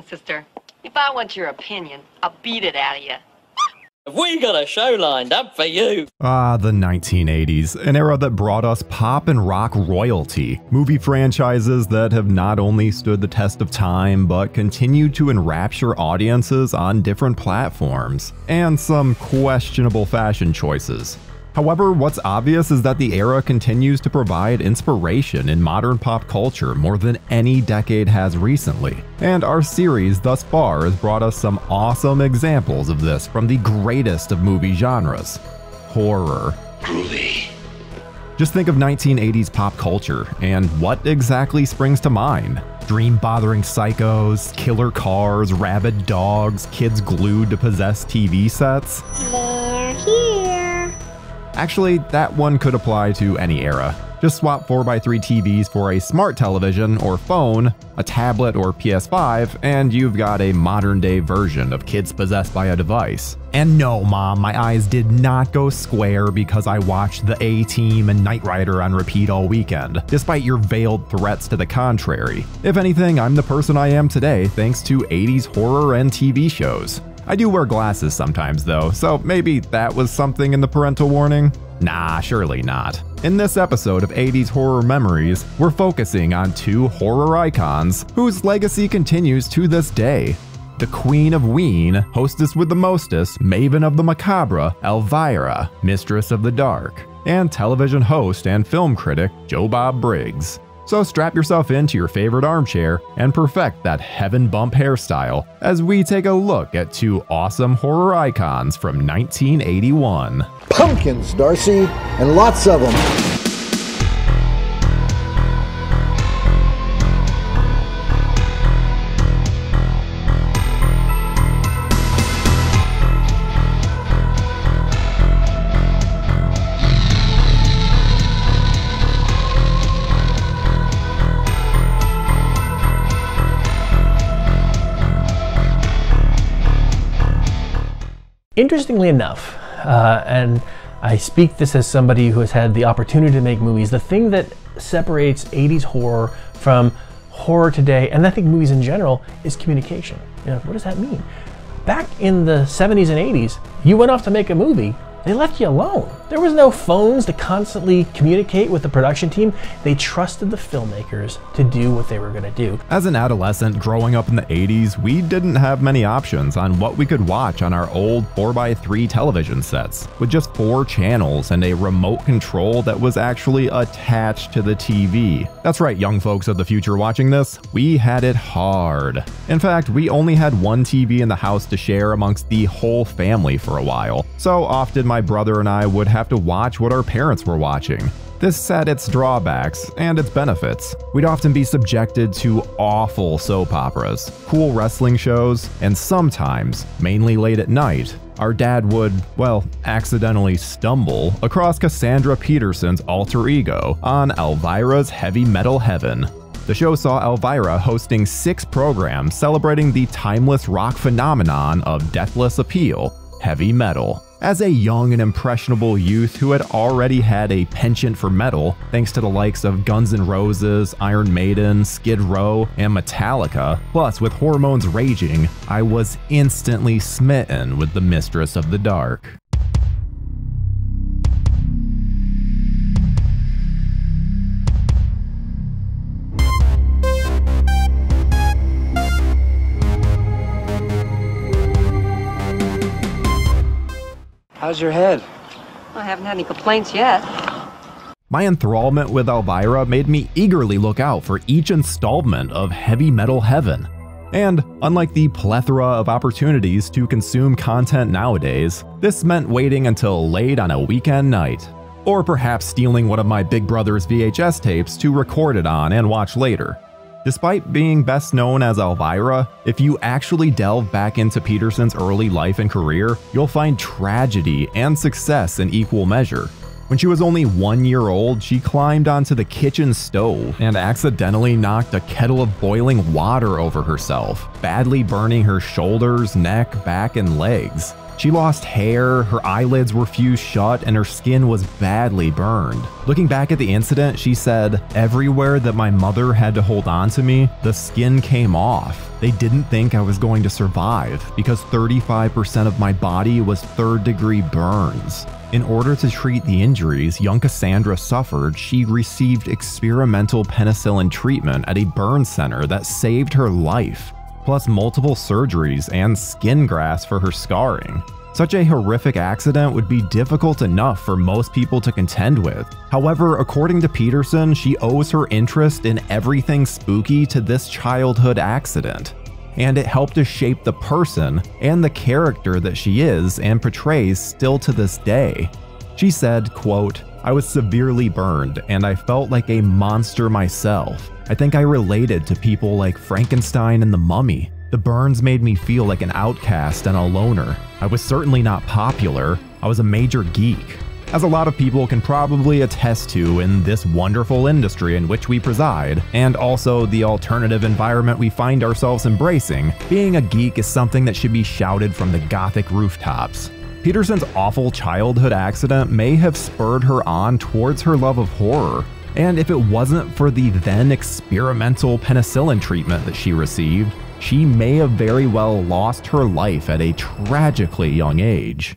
sister. If I want your opinion, I'll beat it out of you. We got a show lined up for you. The 1980s, an era that brought us pop and rock royalty. Movie franchises that have not only stood the test of time, but continued to enrapture audiences on different platforms. And some questionable fashion choices. However, what's obvious is that the era continues to provide inspiration in modern pop culture more than any decade has recently. And our series thus far has brought us some awesome examples of this from the greatest of movie genres, horror. Groovy. Just think of 1980s pop culture, and what exactly springs to mind? Dream-bothering psychos, killer cars, rabid dogs, kids glued to possessed TV sets? They're here. Actually, that one could apply to any era. Just swap 4x3 TVs for a smart television or phone, a tablet or PS5, and you've got a modern-day version of kids possessed by a device. And no, Mom, my eyes did not go square because I watched The A-Team and Knight Rider on repeat all weekend, despite your veiled threats to the contrary. If anything, I'm the person I am today thanks to 80s horror and TV shows. I do wear glasses sometimes though, so maybe that was something in the parental warning? Nah, surely not. In this episode of 80s Horror Memories, we're focusing on two horror icons whose legacy continues to this day. The Queen of Ween, hostess with the mostess, maven of the macabre, Elvira, mistress of the dark, and television host and film critic Joe Bob Briggs. So strap yourself into your favorite armchair and perfect that heaven bump hairstyle as we take a look at two awesome horror icons from 1981. Pumpkins, Darcy, and lots of them. Interestingly enough, and I speak this as somebody who has had the opportunity to make movies, the thing that separates 80s horror from horror today, and I think movies in general, is communication. You know, what does that mean? Back in the 70s and 80s, you went off to make a movie, they left you alone. There was no phones to constantly communicate with the production team. They trusted the filmmakers to do what they were going to do. As an adolescent growing up in the 80s, we didn't have many options on what we could watch on our old 4x3 television sets, with just 4 channels and a remote control that was actually attached to the TV. That's right, young folks of the future watching this, we had it hard. In fact, we only had one TV in the house to share amongst the whole family for a while, so often my brother and I would have to watch what our parents were watching. This had its drawbacks and its benefits. We'd often be subjected to awful soap operas, cool wrestling shows, and sometimes, mainly late at night, our dad would, well, accidentally stumble across Cassandra Peterson's alter ego on Elvira's Heavy Metal Heaven. The show saw Elvira hosting 6 programs celebrating the timeless rock phenomenon of deathless appeal, heavy metal. As a young and impressionable youth who had already had a penchant for metal, thanks to the likes of Guns N' Roses, Iron Maiden, Skid Row, and Metallica, plus with hormones raging, I was instantly smitten with the Mistress of the Dark. How's your head? I haven't had any complaints yet. My enthrallment with Elvira made me eagerly look out for each installment of Heavy Metal Heaven. And unlike the plethora of opportunities to consume content nowadays, this meant waiting until late on a weekend night. Or perhaps stealing one of my big brother's VHS tapes to record it on and watch later. Despite being best known as Elvira, if you actually delve back into Peterson's early life and career, you'll find tragedy and success in equal measure. When she was only 1 year old, she climbed onto the kitchen stove and accidentally knocked a kettle of boiling water over herself, badly burning her shoulders, neck, back, and legs. She lost hair, her eyelids were fused shut, and her skin was badly burned. Looking back at the incident, she said, "Everywhere that my mother had to hold on to me, the skin came off. They didn't think I was going to survive because 35% of my body was third-degree burns." In order to treat the injuries young Cassandra suffered, she received experimental penicillin treatment at a burn center that saved her life, plus multiple surgeries and skin grafts for her scarring. Such a horrific accident would be difficult enough for most people to contend with. However, according to Peterson, she owes her interest in everything spooky to this childhood accident, and it helped to shape the person and the character that she is and portrays still to this day. She said, quote, "I was severely burned and I felt like a monster myself. I think I related to people like Frankenstein and the Mummy. The burns made me feel like an outcast and a loner. I was certainly not popular. I was a major geek." As a lot of people can probably attest to in this wonderful industry in which we preside, and also the alternative environment we find ourselves embracing, being a geek is something that should be shouted from the gothic rooftops. Peterson's awful childhood accident may have spurred her on towards her love of horror, and if it wasn't for the then experimental penicillin treatment that she received, she may have very well lost her life at a tragically young age.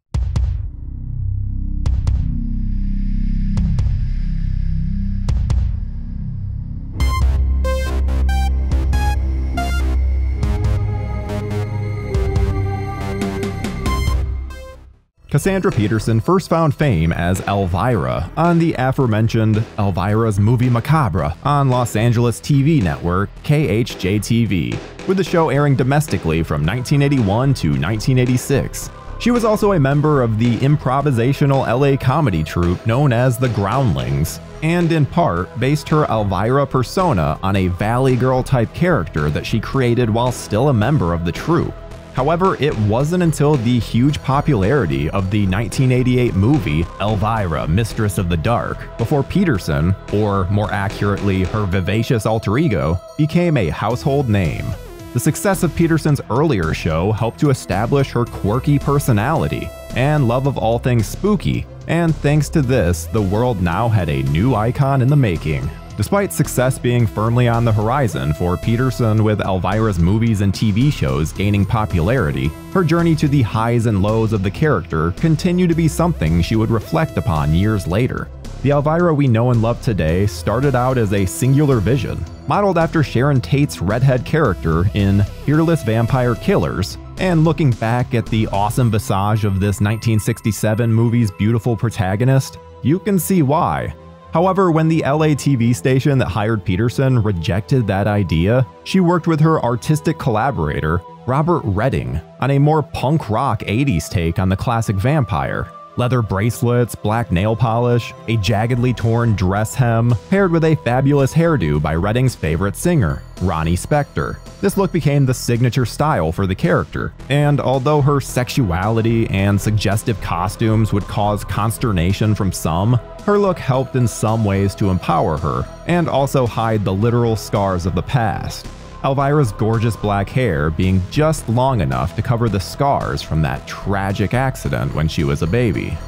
Cassandra Peterson first found fame as Elvira on the aforementioned Elvira's Movie Macabre on Los Angeles TV network KHJ-TV, with the show airing domestically from 1981 to 1986. She was also a member of the improvisational LA comedy troupe known as the Groundlings, and in part based her Elvira persona on a Valley Girl type character that she created while still a member of the troupe. However, it wasn't until the huge popularity of the 1988 movie Elvira, Mistress of the Dark before Peterson, or more accurately her vivacious alter ego, became a household name. The success of Peterson's earlier show helped to establish her quirky personality and love of all things spooky, and thanks to this, the world now had a new icon in the making. Despite success being firmly on the horizon for Peterson with Elvira's movies and TV shows gaining popularity, her journey to the highs and lows of the character continued to be something she would reflect upon years later. The Elvira we know and love today started out as a singular vision, modeled after Sharon Tate's redhead character in Fearless Vampire Killers, and looking back at the awesome visage of this 1967 movie's beautiful protagonist, you can see why. However, when the LA TV station that hired Peterson rejected that idea, she worked with her artistic collaborator, Robert Redding, on a more punk rock 80s take on the classic vampire. Leather bracelets, black nail polish, a jaggedly torn dress hem, paired with a fabulous hairdo by Redding's favorite singer, Ronnie Spector. This look became the signature style for the character, and although her sexuality and suggestive costumes would cause consternation from some, her look helped in some ways to empower her, and also hide the literal scars of the past. Elvira's gorgeous black hair being just long enough to cover the scars from that tragic accident when she was a baby.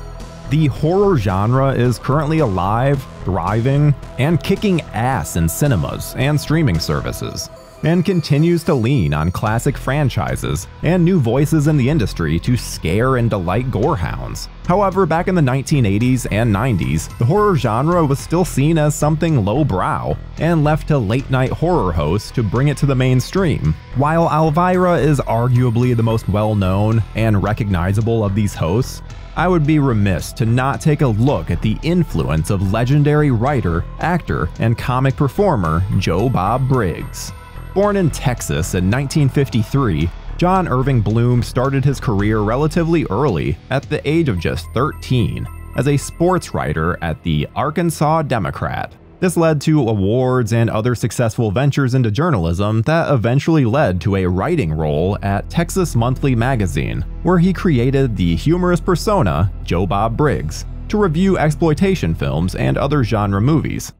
The horror genre is currently alive, thriving, and kicking ass in cinemas and streaming services, and continues to lean on classic franchises and new voices in the industry to scare and delight gorehounds. However, back in the 1980s and 90s, the horror genre was still seen as something lowbrow and left to late-night horror hosts to bring it to the mainstream. While Elvira is arguably the most well-known and recognizable of these hosts, I would be remiss to not take a look at the influence of legendary writer, actor, and comic performer Joe Bob Briggs. Born in Texas in 1953, John Irving Bloom started his career relatively early at the age of just 13 as a sports writer at the Arkansas Democrat. This led to awards and other successful ventures into journalism that eventually led to a writing role at Texas Monthly Magazine, where he created the humorous persona Joe Bob Briggs to review exploitation films and other genre movies.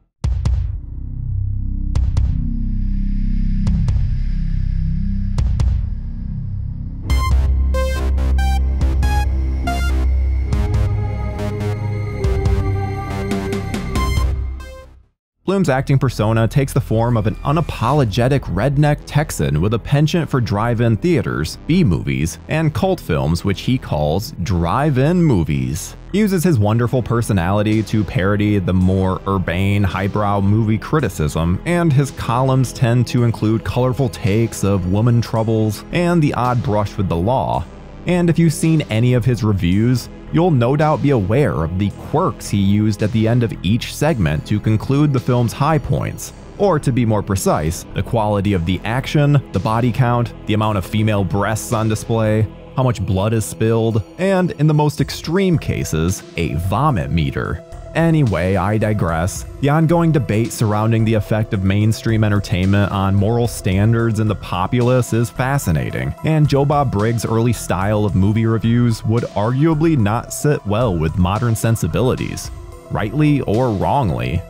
Bloom's acting persona takes the form of an unapologetic redneck Texan with a penchant for drive-in theaters, B-movies, and cult films which he calls drive-in movies. He uses his wonderful personality to parody the more urbane, highbrow movie criticism, and his columns tend to include colorful takes of woman troubles and the odd brush with the law. And if you've seen any of his reviews, you'll no doubt be aware of the quirks he used at the end of each segment to conclude the film's high points. Or to be more precise, the quality of the action, the body count, the amount of female breasts on display, how much blood is spilled, and in the most extreme cases, a vomit meter. Anyway, I digress. The ongoing debate surrounding the effect of mainstream entertainment on moral standards in the populace is fascinating, and Joe Bob Briggs' early style of movie reviews would arguably not sit well with modern sensibilities, rightly or wrongly.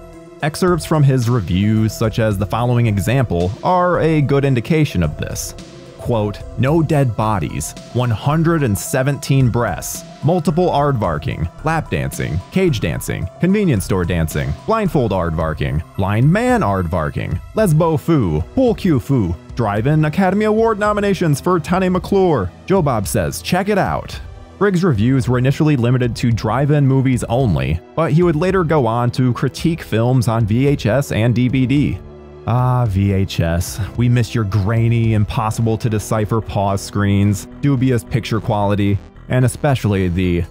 Excerpts from his reviews, such as the following example, are a good indication of this. Quote, "No dead bodies, 117 breasts, multiple aardvarking, lap dancing, cage dancing, convenience store dancing, blindfold aardvarking, blind man aardvarking, lesbo foo, pool cue foo, drive-in Academy Award nominations for Tane McClure." Joe Bob says, check it out. Briggs' reviews were initially limited to drive-in movies only, but he would later go on to critique films on VHS and DVD. Ah, VHS, we miss your grainy, impossible to decipher pause screens, dubious picture quality, and especially the,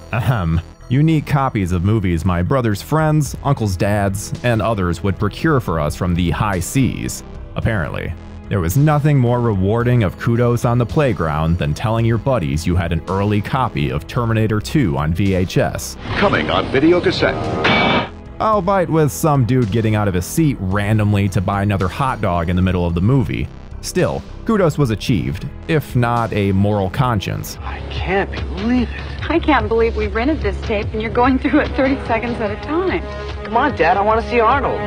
unique copies of movies my brother's friends, uncle's dads, and others would procure for us from the high seas. Apparently, there was nothing more rewarding of kudos on the playground than telling your buddies you had an early copy of Terminator 2 on VHS. Coming on video cassette. Albeit with some dude getting out of his seat randomly to buy another hot dog in the middle of the movie. Still, kudos was achieved, if not a moral conscience. I can't believe it. I can't believe we rented this tape and you're going through it 30 seconds at a time. Come on, Dad, I want to see Arnold.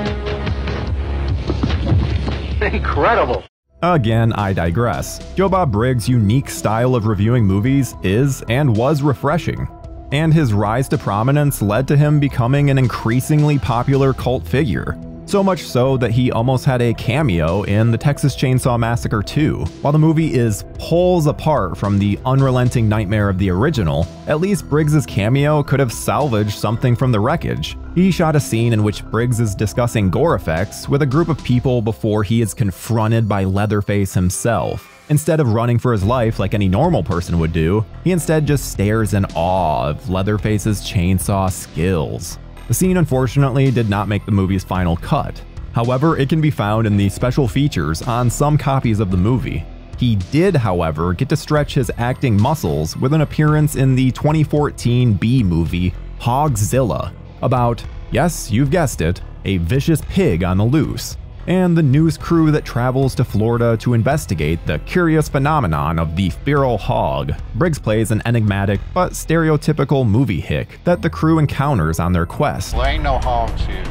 Incredible. Again, I digress. Joe Bob Briggs' unique style of reviewing movies is and was refreshing, and his rise to prominence led to him becoming an increasingly popular cult figure. So much so that he almost had a cameo in the Texas Chainsaw Massacre 2. While the movie is poles apart from the unrelenting nightmare of the original, at least Briggs' cameo could have salvaged something from the wreckage. He shot a scene in which Briggs is discussing gore effects with a group of people before he is confronted by Leatherface himself. Instead of running for his life like any normal person would do, he instead just stares in awe of Leatherface's chainsaw skills. The scene unfortunately did not make the movie's final cut. However, it can be found in the special features on some copies of the movie. He did, however, get to stretch his acting muscles with an appearance in the 2014 B-movie Hogzilla, about, yes, you've guessed it, a vicious pig on the loose, and the news crew that travels to Florida to investigate the curious phenomenon of the feral hog. Briggs plays an enigmatic but stereotypical movie hick that the crew encounters on their quest. Well, ain't no hogs here.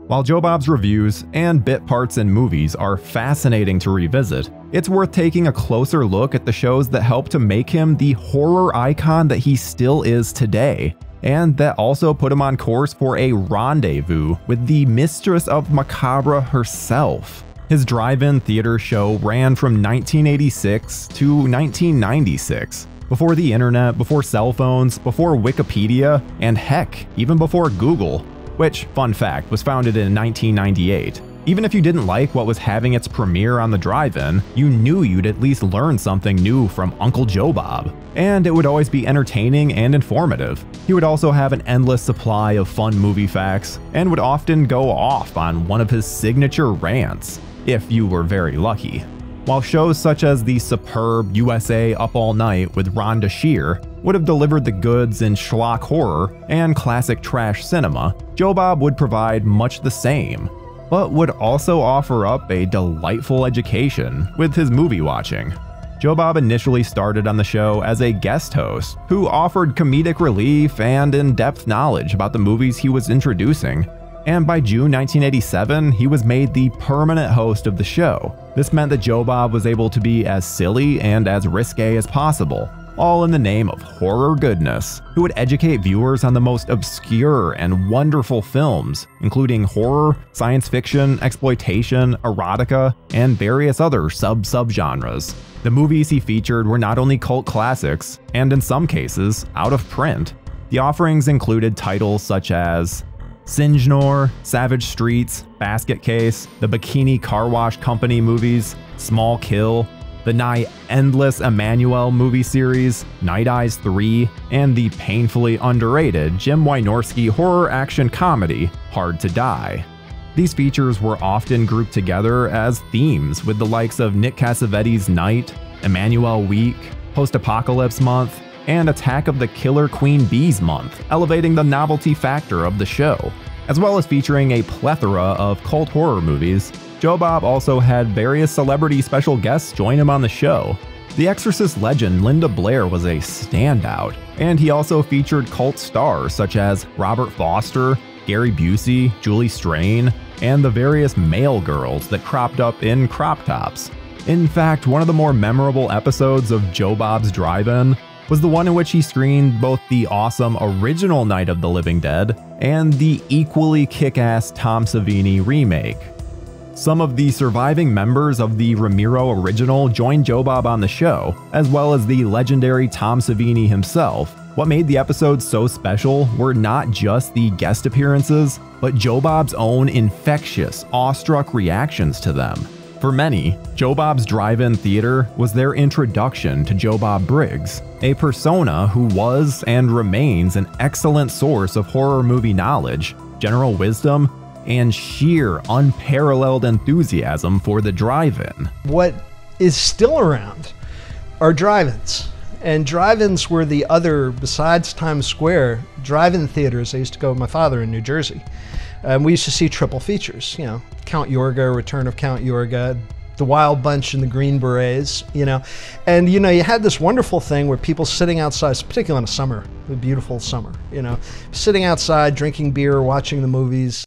While Joe Bob's reviews and bit parts in movies are fascinating to revisit, it's worth taking a closer look at the shows that helped to make him the horror icon that he still is today, and that also put him on course for a rendezvous with the Mistress of Macabre herself. His drive-in theater show ran from 1986 to 1996, before the internet, before cell phones, before Wikipedia, and heck, even before Google, which, fun fact, was founded in 1998. Even if you didn't like what was having its premiere on the drive-in, you knew you'd at least learn something new from Uncle Joe Bob. And it would always be entertaining and informative. He would also have an endless supply of fun movie facts, and would often go off on one of his signature rants, if you were very lucky. While shows such as the superb USA Up All Night with Rhonda Shear would have delivered the goods in schlock horror and classic trash cinema, Joe Bob would provide much the same, but would also offer up a delightful education with his movie watching. Joe Bob initially started on the show as a guest host who offered comedic relief and in-depth knowledge about the movies he was introducing, and by June 1987, he was made the permanent host of the show. This meant that Joe Bob was able to be as silly and as risque as possible, all in the name of horror goodness, who would educate viewers on the most obscure and wonderful films, including horror, science fiction, exploitation, erotica, and various other subgenres. The movies he featured were not only cult classics, and in some cases, out of print. The offerings included titles such as Sinjnor, Savage Streets, Basket Case, the Bikini Car Wash Company movies, Small Kill, the nigh endless Emmanuel movie series, Night Eyes 3, and the painfully underrated Jim Wynorski horror action comedy, Hard to Die. These features were often grouped together as themes with the likes of Nick Cassavetes' Night, Emmanuel Week, Post-Apocalypse Month, and Attack of the Killer Queen Bees Month, elevating the novelty factor of the show. As well as featuring a plethora of cult horror movies, Joe Bob also had various celebrity special guests join him on the show. The Exorcist legend Linda Blair was a standout, and he also featured cult stars such as Robert Foster, Gary Busey, Julie Strain, and the various male girls that cropped up in crop tops. In fact, one of the more memorable episodes of Joe Bob's Drive-In was the one in which he screened both the awesome original Night of the Living Dead and the equally kick-ass Tom Savini remake. Some of the surviving members of the Ramiro original joined Joe Bob on the show, as well as the legendary Tom Savini himself. What made the episode so special were not just the guest appearances, but Joe Bob's own infectious, awestruck reactions to them. For many, Joe Bob's Drive-In Theater was their introduction to Joe Bob Briggs, a persona who was and remains an excellent source of horror movie knowledge, general wisdom, and sheer unparalleled enthusiasm for the drive-in. What is still around are drive-ins. And drive-ins were the other, besides Times Square, drive-in theaters. I used to go with my father in New Jersey. We used to see triple features, you know, Count Yorga, Return of Count Yorga, The Wild Bunch and the Green Berets, you know. And, you know, you had this wonderful thing where people sitting outside, particularly in the summer, the beautiful summer, you know, sitting outside, drinking beer, watching the movies.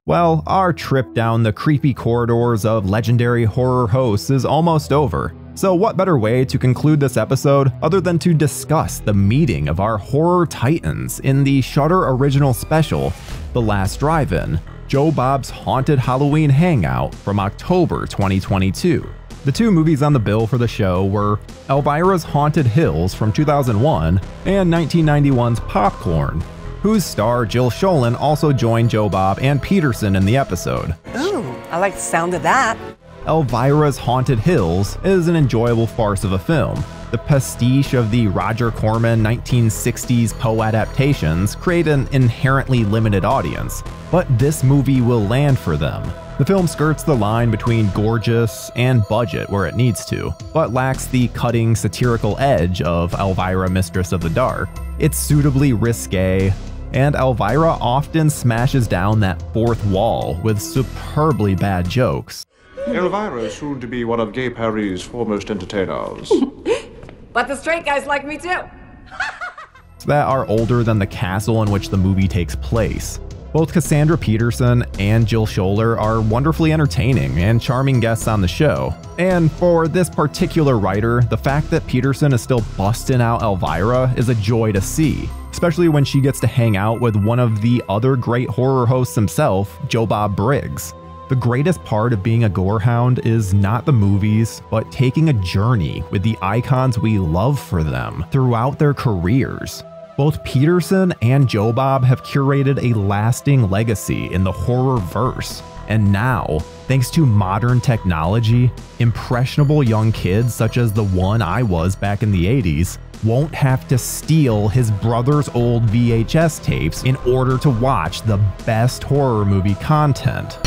Well, our trip down the creepy corridors of legendary horror hosts is almost over. So what better way to conclude this episode other than to discuss the meeting of our horror titans in the Shudder original special, The Last Drive-In, Joe Bob's Haunted Halloween Hangout from October 2022. The two movies on the bill for the show were Elvira's Haunted Hills from 2001 and 1991's Popcorn, whose star Jill Schoelen also joined Joe Bob and Peterson in the episode. Ooh, I like the sound of that. Elvira's Haunted Hills is an enjoyable farce of a film. The pastiche of the Roger Corman 1960s Poe adaptations create an inherently limited audience, but this movie will land for them. The film skirts the line between gorgeous and budget where it needs to, but lacks the cutting satirical edge of Elvira, Mistress of the Dark. It's suitably risque, and Elvira often smashes down that fourth wall with superbly bad jokes. Elvira is soon to be one of Gay Paris' foremost entertainers. But the straight guys like me too. That are older than the castle in which the movie takes place. Both Cassandra Peterson and Jill Schoelen are wonderfully entertaining and charming guests on the show. And for this particular writer, the fact that Peterson is still busting out Elvira is a joy to see, especially when she gets to hang out with one of the other great horror hosts himself, Joe Bob Briggs. The greatest part of being a gorehound is not the movies, but taking a journey with the icons we love for them throughout their careers. Both Peterson and Joe Bob have curated a lasting legacy in the horror verse, and now, thanks to modern technology, impressionable young kids such as the one I was back in the 80s won't have to steal his brother's old VHS tapes in order to watch the best horror movie content.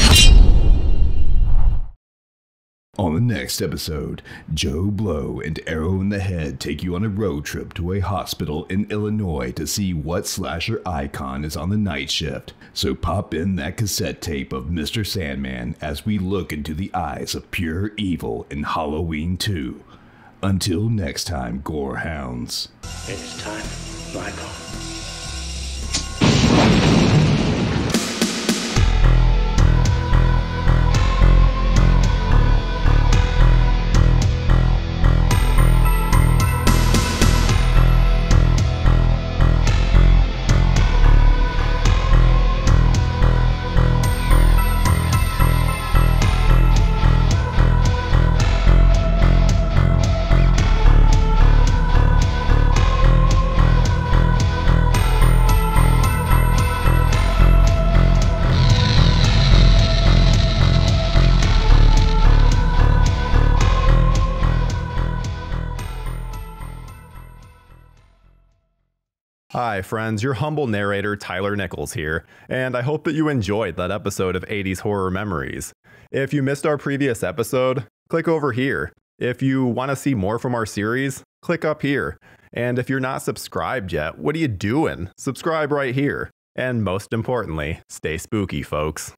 On the next episode, JoBlo and Arrow in the Head take you on a road trip to a hospital in Illinois to see what slasher icon is on the night shift. So pop in that cassette tape of Mr. Sandman as we look into the eyes of pure evil in Halloween 2. Until next time, gorehounds. It's time, Michael. Hi friends, your humble narrator Tyler Nichols here, and I hope that you enjoyed that episode of 80s Horror Memories. If you missed our previous episode, click over here. If you want to see more from our series, click up here. And if you're not subscribed yet, what are you doing? Subscribe right here. And most importantly, stay spooky, folks.